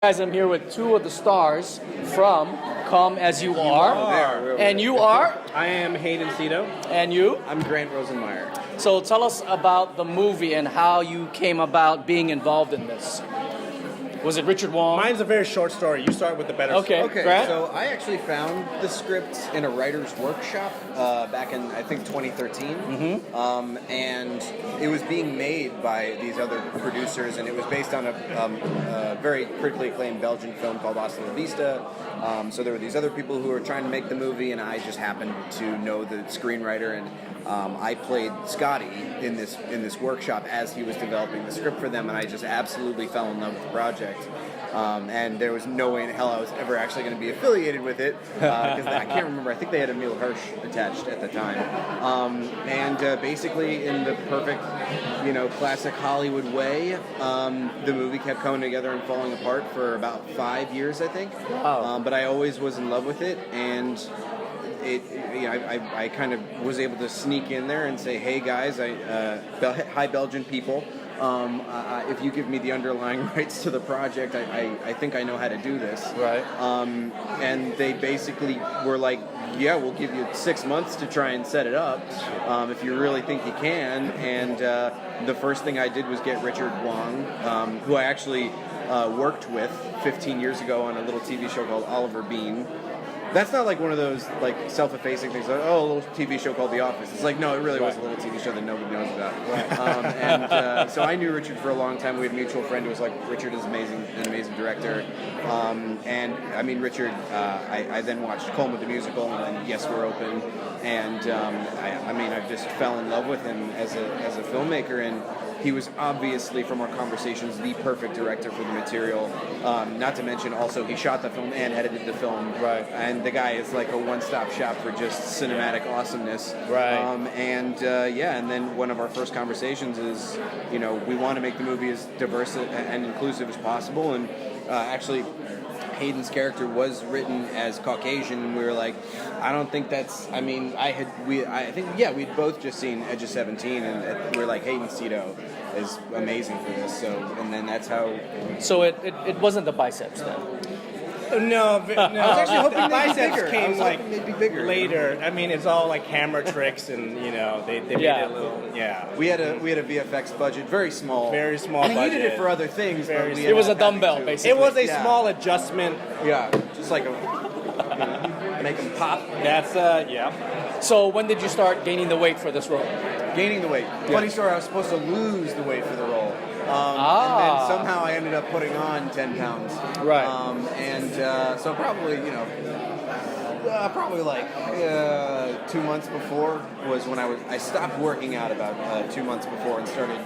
Guys, I'm here with two of the stars from Come As You Are. And you are? I am Hayden, Szeto. And you? I'm Grant Rosenmeyer. So tell us about the movie and how you came about being involved in this. Was it Richard Wong? Mine's a very short story. You start with the better story. Okay, Grant? so I actually found the script in a writer's workshop back in, I think, 2013. And it was being made by these other producers, and it was based on a very critically acclaimed Belgian film called Hasta la Vista. So there were these other people who were trying to make the movie, and I just happened to know the screenwriter, and I played Scotty in this workshop as he was developing the script for them, and I just absolutely fell in love with the project. And there was no way in hell I was ever actually going to be affiliated with it, because I can't remember. I think they had Emil Hirsch attached at the time. And basically, in the perfect, classic Hollywood way, the movie kept coming together and falling apart for about 5 years, I think. Wow. But I always was in love with it, and I kind of was able to sneak in there and say, hey guys, hi Belgian people, if you give me the underlying rights to the project, I think I know how to do this. Right. And they basically were like, yeah, we'll give you 6 months to try and set it up, if you really think you can. And the first thing I did was get Richard Wong, who I actually worked with 15 years ago on a little TV show called Oliver Bean. That's not like one of those like self-effacing things like, oh, a little TV show called The Office. It's like, no, it really was a little TV show that nobody knows about. And so I knew Richard for a long time. We had a mutual friend who was like, Richard is an amazing director. And I mean, Richard, I then watched Colma the Musical and Yes, We're Open. And I just fell in love with him as a filmmaker, and he was obviously, from our conversations, the perfect director for the material. Not to mention, also, he shot the film and edited the film. Right. And the guy is like a one-stop shop for just cinematic awesomeness. Right. And then one of our first conversations is, we want to make the movie as diverse and inclusive as possible. And actually, Hayden's character was written as Caucasian, and we were like, I don't think that's. I mean, we'd both just seen Edge of 17, and we were like, Hayden Szeto is amazing for this. So, and then that's how. So it wasn't the biceps then. No. I was actually hoping the biceps bigger. came they'd be bigger. later. I mean, it's all like camera tricks, and they made it a little. Yeah. We had a VFX budget, very small. Very small We budget. needed it for other things. But we It was a ended up having dumbbell, to. basically. It was a small adjustment. Yeah, just like make them pop. That's yeah. So when did you start gaining the weight for this role? Gaining the weight. Funny story, I was supposed to lose the weight for the role. And then somehow I ended up putting on 10 pounds. Right. So probably, like 2 months before was when I stopped working out about 2 months before and started,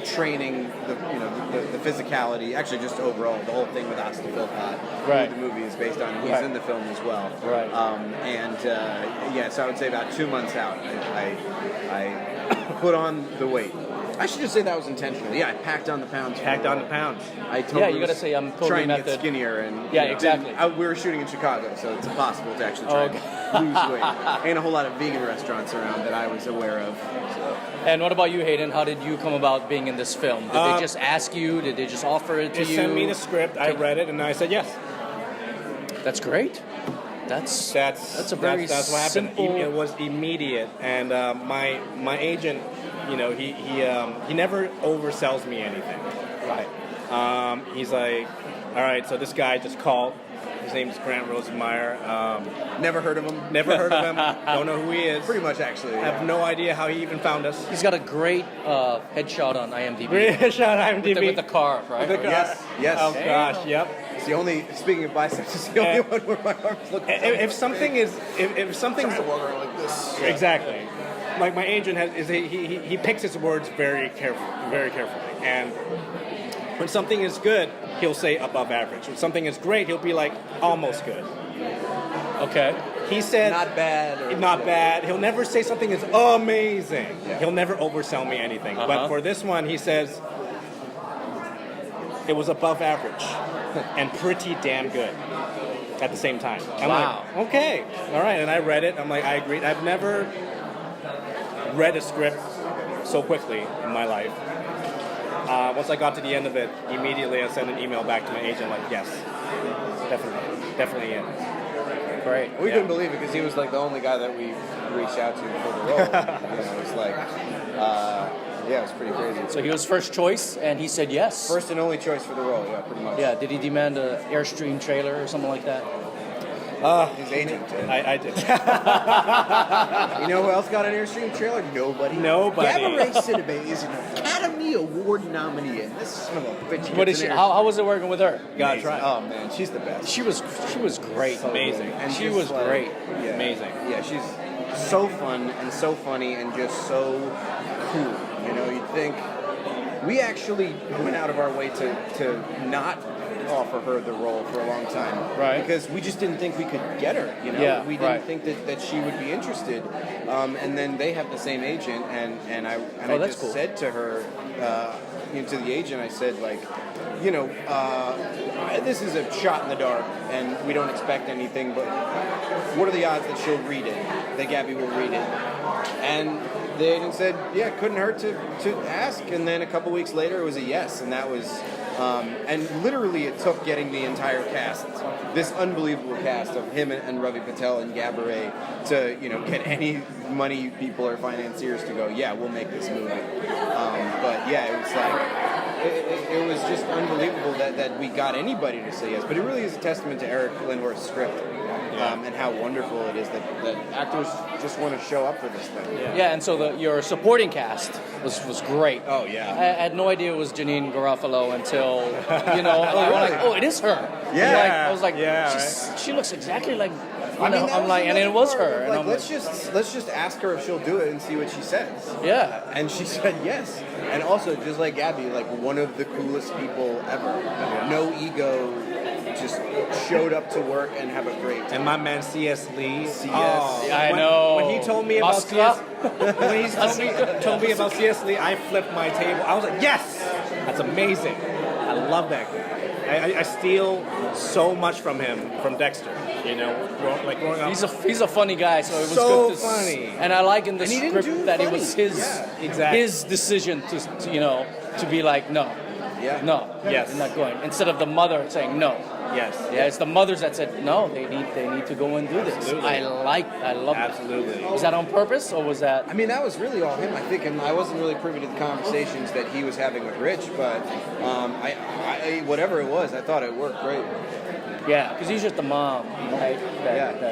training the physicality, actually just overall, the whole thing with Asta Philpott, Right. who the movie is based on, he's in the film as well. Right. So I would say about 2 months out, I put on the weight. I should just say that was intentional. Yeah, I packed on the pounds. Packed on the pounds. I totally you got to say I'm totally trying to method. get skinnier, and Yeah, exactly. we were shooting in Chicago, so it's impossible to actually try and lose weight. Ain't a whole lot of vegan restaurants around that I was aware of. So. And what about you, Hayden? How did you come about being in this film? Did they just ask you? Did they just offer it to They you? sent me the script. I read it, and I said yes. That's great. That's a very that's what happened. simple. It was immediate, and my agent, he never oversells me anything. Right. He's like, all right, so this guy just called. His name's Grant Rosenmeyer. Never heard of him. Never heard of him. Don't know who he is. Pretty much, actually. I have no idea how he even found us. He's got a great headshot on IMDb. Shout out IMDb. With the car, right? With the car. Yes. Oh gosh, yep. It's the only. Speaking of biceps, it's the only one where my arms look. If something's walk around like this. exactly, like my agent he picks his words very carefully, and when something is good, he'll say above average. When something is great, he'll be like almost good. Okay. He said Not bad. not bad. He'll never say something is amazing. Yeah. He'll never oversell me anything. But for this one, he says it was above average and pretty damn good at the same time. I'm Wow. like, okay, all right. And I read it. I'm like, I agree. I've never read a script so quickly in my life. Once I got to the end of it, immediately I sent an email back to my agent like, yes, definitely in. Great. We couldn't believe it because he was like the only guy that we reached out to for the role. It was like, it was pretty crazy. So he was first choice, and he said yes. First and only choice for the role, yeah, pretty much. Yeah. Did he demand an Airstream trailer or something like that? His agent did. I did. You know who else got an Airstream trailer? Nobody. Gabourey Sidibe is an Academy Award nominee, and this son of a bitch. What is she? How was it working with her? Gotta try. Oh man, she's the best. She was great. Amazing. And She just, was like, great. Yeah, Amazing. Yeah, she's so fun and so funny and just so cool. You know, you'd think we actually went out of our way to not offer her the role for a long time, Right. Because we just didn't think we could get her. You know, Yeah, we didn't right. think that she would be interested. And then they have the same agent, and I that's just cool. said to her, to the agent, I said like, this is a shot in the dark, and we don't expect anything, but what are the odds that she'll read it, that Gabby will read it? And the agent said, yeah, it couldn't hurt to ask, and then a couple weeks later it was a yes, and that was, and literally it took getting the entire cast, this unbelievable cast of him and Ravi Patel and Gabourey to, get any money people or financiers to go, yeah, we'll make this movie. But yeah, it was like, it was just unbelievable that we got anybody to say yes. But it really is a testament to Eric Lindworth's script and how wonderful it is that actors just want to show up for this thing. Yeah, and so your supporting cast was great. Oh, yeah. I had no idea it was Janine Garofalo until, I'm like, oh, it is her. Yeah. I was like, Yeah, she looks exactly like, I mean, that I'm was like, and it another was part her. of, And like, I'm let's just ask her if she'll do it and see what she says. yeah. And she said yes. And also, just like Gabby, like one of the coolest people ever. No ego, just showed up to work and have a great time. And my man C.S. Lee. I know. When he told me about Moskva? when he told me about C.S. Lee, I flipped my table. I was like, yes, that's amazing. I love that guy. I steal so much from him from Dexter. Growing up. He's a funny guy, so it was So good to funny. And I like in the And he didn't script do that it funny. was his Yeah, exactly. his decision to be like no, Yeah. no, Yes. I'm not going. Instead of the mother saying no. Yes. Yeah, it's the mothers that said no. They need to go and do this. Absolutely. I love that. Absolutely. Was that on purpose or was that? I mean, that was really all him, I think, and I wasn't really privy to the conversations that he was having with Rich, but I whatever it was, I thought it worked great. Yeah, because he's just the mom, right?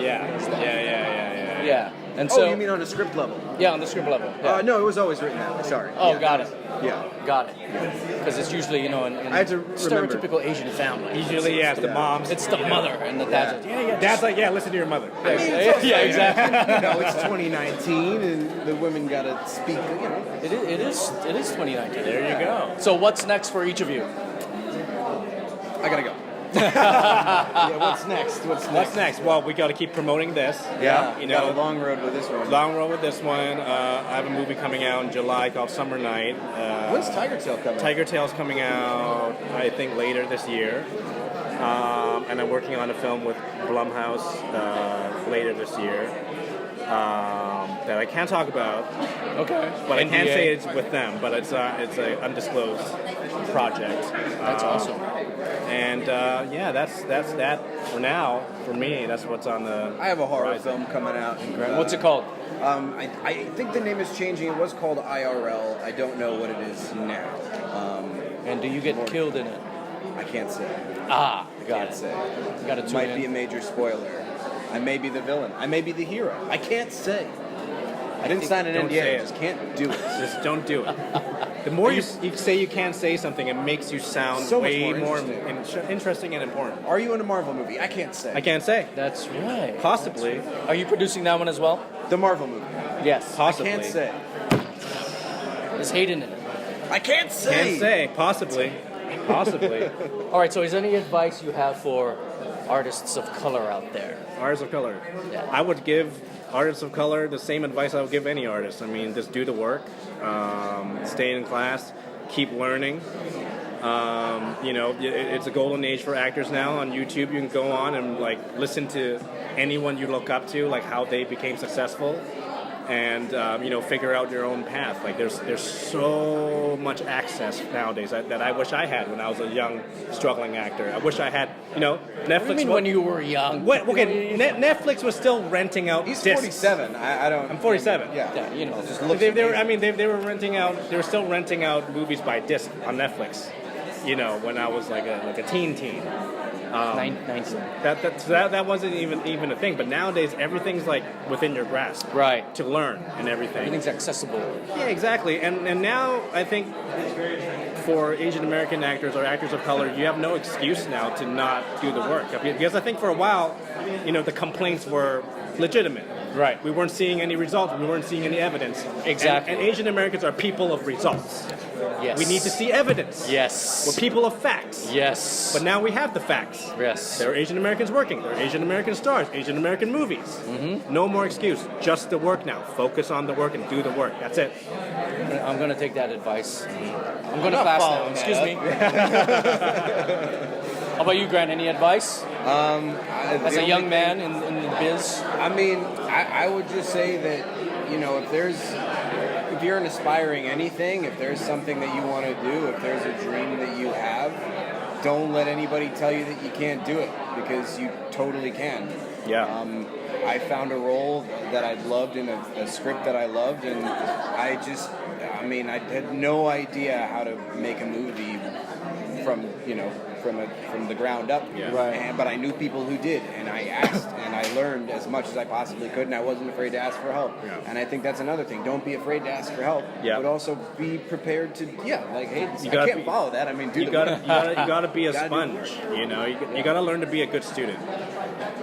Yeah. And so You mean on a script level? yeah, on the script level. Yeah. No, it was always written that way, sorry. Oh, Yeah. got it. Yeah. Got it. Because it's usually, in I had to remember. stereotypical Asian family. Usually, it's the moms. It's the mother and the dad's like, Dad's like, yeah, listen to your mother. yeah, exactly. It's 2019, and the women gotta speak, It is 2019. There you go. So what's next for each of you? I gotta go. Yeah, what's next? What's next? Well, we got to keep promoting this. Yeah, You got know, a long road with this one. long road with this one. I have a movie coming out in July called Summer Night. When's Tiger Tail coming? Tiger Tail's coming out, I think, later this year. And I'm working on a film with Blumhouse later this year that I can't talk about. Okay. But I can't NDA. say it's with them. But it's a undisclosed project. That's awesome. And that's that for now. For me, that's what's on the. I have a horror horizon. film coming out. What's it called? I think the name is changing. It was called IRL. I don't know what it is now. And do you get killed in it? I can't say. Ah, got Can't it. say. Got to It tune might in. be a major spoiler. I may be the villain. I may be the hero. I can't say. I didn't sign an Don't NDA. say I it. just can't do it. Just don't do it. The more you say you can't say something, it makes you sound So much way more more interesting and important. Are you in a Marvel movie? I can't say. I can't say. That's right. Possibly. Are you producing that one as well? The Marvel movie. Yes. Possibly. I can't say. Is Hayden in it? I can't say. Can't say. Possibly. Possibly. All right. So, is there any advice you have for artists of color out there? Artists of color. Yeah. I would give artists of color the same advice I would give any artist. I mean, just do the work, stay in class, keep learning. It's a golden age for actors now. On YouTube, you can go on and listen to anyone you look up to, like how they became successful. and figure out your own path. Like there's so much access nowadays that I wish I had when I was a young struggling actor. I wish I had Netflix. What do you mean when you were young? Wait, okay, Netflix was still renting out. He's discs. 47. I don't. I'm 47. Yeah, Yeah, just They, looks they were. amazing. I mean, they were renting out. They were still renting out movies by disc on Netflix. When I was like a teen. 19. That wasn't even a thing. But nowadays, everything's like within your grasp. Right. To learn and everything. Everything's accessible. Yeah, exactly. And now I think for Asian American actors or actors of color, you have no excuse now to not do the work. Because I think for a while, the complaints were legitimate. Right. We weren't seeing any results. We weren't seeing any evidence. Exactly. And Asian Americans are people of results. Yes. We need to see evidence. Yes. We're people of facts. Yes. But now we have the facts. Yes. There are Asian Americans working. There are Asian American stars. Asian American movies. Mm-hmm. No more excuse. Just the work now. Focus on the work and do the work. That's it. I'm going to take that advice. I'm going to class now. Excuse me. How about you, Grant? Any advice? As a young man in the biz? I mean, I would just say that, if you're an aspiring anything, if there's something that you want to do, if there's a dream that you have, don't let anybody tell you that you can't do it, because you totally can. Yeah. I found a role that I loved in a script that I loved, and I had no idea how to make a movie from the ground up. Yeah. Right. But I knew people who did, and I asked, and I learned as much as I possibly could, and I wasn't afraid to ask for help. Yeah. And I think that's another thing. Don't be afraid to ask for help. Yeah. But also be prepared to, hey, I gotta can't follow that. I mean, do You the gotta, work. you gotta, you gotta be a Gotta do the sponge. work. You gotta learn to be a good student.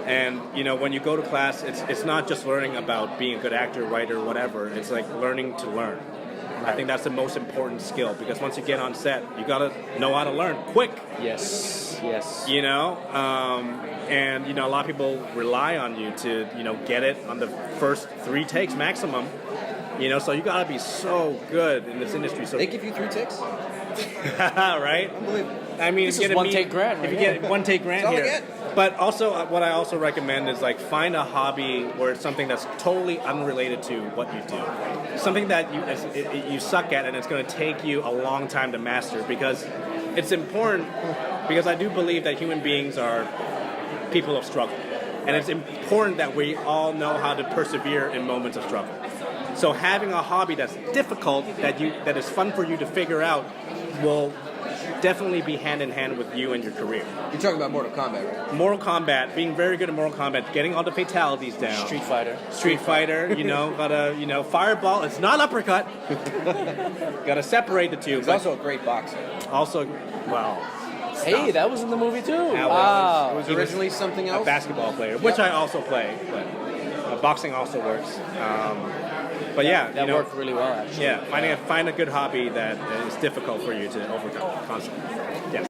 And when you go to class, it's not just learning about being a good actor, writer, whatever. It's like learning to learn. I think that's the most important skill, because once you get on set, you gotta know how to learn quick. Yes. Yes. And a lot of people rely on you to get it on the first 3 takes maximum. So you gotta be so good in this industry. So They give you 3 takes? right? Unbelievable. I mean, This if you is get a one meet- take grant If you right get 1 take grant That's all I here. get. But also, what I also recommend is find a hobby where it's something that's totally unrelated to what you do, something that you suck at, and it's going to take you a long time to master. Because it's important. Because I do believe that human beings are people of struggle, and it's important that we all know how to persevere in moments of struggle. So having a hobby that's difficult, that is fun for you to figure out, will definitely be hand in hand with you and your career. You're talking about Mortal Kombat, right? Mortal Kombat, being very good at Mortal Kombat, getting all the fatalities down. Street Fighter. Gotta fireball. It's not uppercut. Gotta separate the two. He's But also a great boxer. also, well, Hey, that was in the movie too. Yeah, Wow. It was originally something a else. basketball player, which I also play, but boxing also works. But yeah, That worked really well, actually. Yeah, find a good hobby that is difficult for you to overcome constantly. Yes.